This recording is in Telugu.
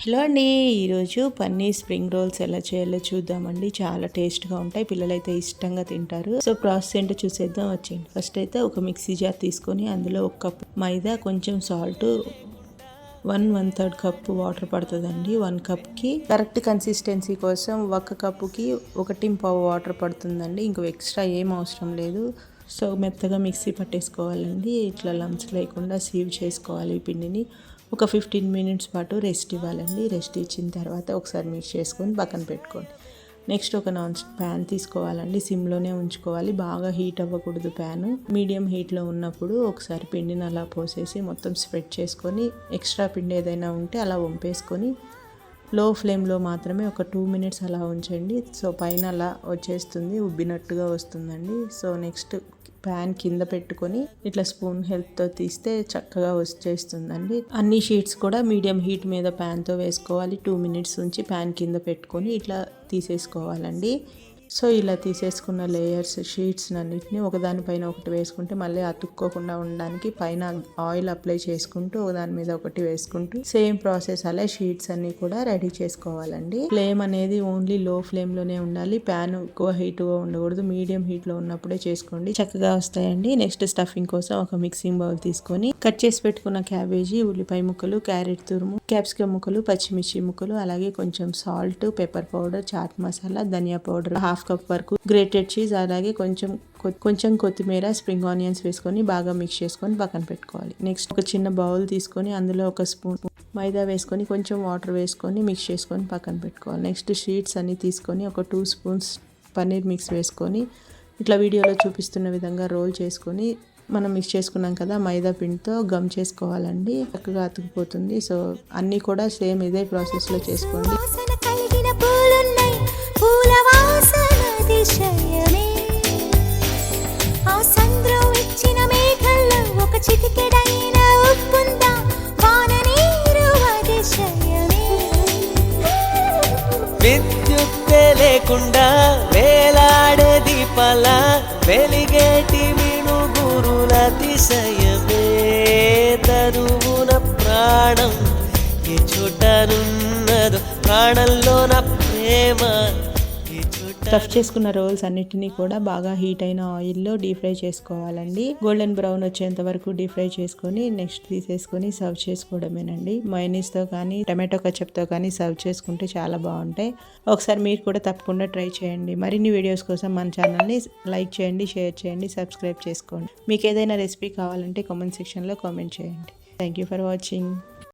హలో అండి, ఈరోజు పన్నీర్ స్ప్రింగ్ రోల్స్ ఎలా చేయాలో చూద్దామండి. చాలా టేస్ట్గా ఉంటాయి, పిల్లలైతే ఇష్టంగా తింటారు. సో ప్రాసెస్ ఏంటో చూసేద్దాం వచ్చేయండి. ఫస్ట్ అయితే ఒక మిక్సీ జార్ తీసుకొని అందులో ఒక కప్ మైదా, కొంచెం సాల్ట్, 1/3 కప్ వాటర్ పడుతుందండి. 1 కప్కి కరెక్ట్ కన్సిస్టెన్సీ కోసం 1 కప్పుకి 1.5 వాటర్ పడుతుందండి. ఇంకో ఎక్స్ట్రా ఏం అవసరం లేదు. సో మెత్తగా మిక్సీ పట్టేసుకోవాలండి. ఇట్లా లంప్స్ లేకుండా సీవ్ చేసుకోవాలి ఈ పిండిని. ఒక 15 మినిట్స్ పాటు రెస్ట్ ఇవ్వాలండి. రెస్ట్ ఇచ్చిన తర్వాత ఒకసారి మిక్స్ చేసుకొని పక్కన పెట్టుకోండి. నెక్స్ట్ ఒక నాన్ స్టిక్ ప్యాన్ తీసుకోవాలండి. సిమ్లోనే ఉంచుకోవాలి, బాగా హీట్ అవ్వకూడదు. ప్యాన్ మీడియం హీట్లో ఉన్నప్పుడు ఒకసారి పిండిని అలా పోసేసి మొత్తం స్ప్రెడ్ చేసుకొని ఎక్స్ట్రా పిండి ఏదైనా ఉంటే అలా వంపేసుకొని లో ఫ్లేమ్లో మాత్రమే ఒక 2 మినిట్స్ అలా ఉంచండి. సో పైన అలా వచ్చేస్తుంది, ఉబ్బినట్టుగా వస్తుందండి. సో నెక్స్ట్ ప్యాన్ కింద పెట్టుకొని ఇట్లా స్పూన్ హెల్ప్తో తీస్తే చక్కగా వచ్చేస్తుందండి. అన్ని షీట్స్ కూడా మీడియం హీట్ మీద ప్యాన్తో వేసుకోవాలి. 2 మినిట్స్ ఉంచి ప్యాన్ కింద పెట్టుకొని ఇట్లా తీసేసుకోవాలండి. సో ఇలా తీసేసుకున్న లేయర్స్ షీట్స్ అన్నిటిని ఒకదానిపైన ఒకటి వేసుకుంటే మళ్ళీ అతుక్కోకుండా ఉండడానికి పైన ఆయిల్ అప్లై చేసుకుంటూ ఒకదాని మీద ఒకటి వేసుకుంటూ సేమ్ ప్రాసెస్ అలా షీట్స్ అన్ని కూడా రెడీ చేసుకోవాలండి. ఫ్లేమ్ అనేది ఓన్లీ లో ఫ్లేమ్లోనే ఉండాలి. ప్యాన్ ఎక్కువ హీట్గా ఉండకూడదు, మీడియం హీట్లో ఉన్నప్పుడే చేసుకోండి, చక్కగా వస్తాయండి. నెక్స్ట్ స్టఫింగ్ కోసం ఒక మిక్సింగ్ బౌల్ తీసుకొని కట్ చేసి పెట్టుకున్న క్యాబేజీ, ఉల్లిపాయ ముక్కలు, క్యారెట్ తురుము, క్యాప్సికమ్ ముక్కలు, పచ్చిమిర్చి ముక్కలు, అలాగే కొంచెం salt, pepper powder, chaat masala, ధనియా పౌడర్ 1/2 కప్ వరకు, గ్రేటెడ్ చీజ్, అలాగే కొంచెం కొత్తిమీర, స్ప్రింగ్ ఆనియన్స్ వేసుకొని బాగా మిక్స్ చేసుకొని పక్కన పెట్టుకోవాలి. నెక్స్ట్ ఒక చిన్న బౌల్ తీసుకొని అందులో ఒక స్పూన్ మైదా వేసుకొని కొంచెం వాటర్ వేసుకొని మిక్స్ చేసుకొని పక్కన పెట్టుకోవాలి. నెక్స్ట్ షీట్స్ అన్ని తీసుకొని ఒక 2 స్పూన్స్ పన్నీర్ మిక్స్ వేసుకొని ఇట్లా వీడియోలో చూపిస్తున్న విధంగా రోల్ చేసుకొని మనం మిక్స్ చేసుకున్నాం కదా మైదా పిండితో గమ్ చేసుకోవాలండి. చక్కగా అతుకుపోతుంది. సో అన్నీ కూడా సేమ్ ఇదే ప్రాసెస్లో చేసుకోండి. విద్యుత్ లేకుండా వేలాడే దీపాల వెలిగేటి మినుగురుల అతిశయమే, తరువున ప్రాణం ఏ చోటనున్నదో ప్రాణంలో నా ప్రేమ. స్టఫ్ చేసుకున్న రోల్స్ అన్నిటినీ కూడా బాగా హీట్ అయిన ఆయిల్లో డీప్ ఫ్రై చేసుకోవాలండి. గోల్డెన్ బ్రౌన్ వచ్చేంత వరకు డీప్ ఫ్రై చేసుకొని నెక్స్ట్ తీసేసుకొని సర్వ్ చేసుకోవడమేనండి. మయోనీస్తో కానీ టమాటో కచప్తో కానీ సర్వ్ చేసుకుంటే చాలా బాగుంటాయి. ఒకసారి మీరు కూడా తప్పకుండా ట్రై చేయండి. మరిన్ని వీడియోస్ కోసం మన ఛానల్ని లైక్ చేయండి, షేర్ చేయండి, సబ్స్క్రైబ్ చేసుకోండి. మీకు ఏదైనా రెసిపీ కావాలంటే కామెంట్ సెక్షన్లో కామెంట్ చేయండి. Thank you for watching.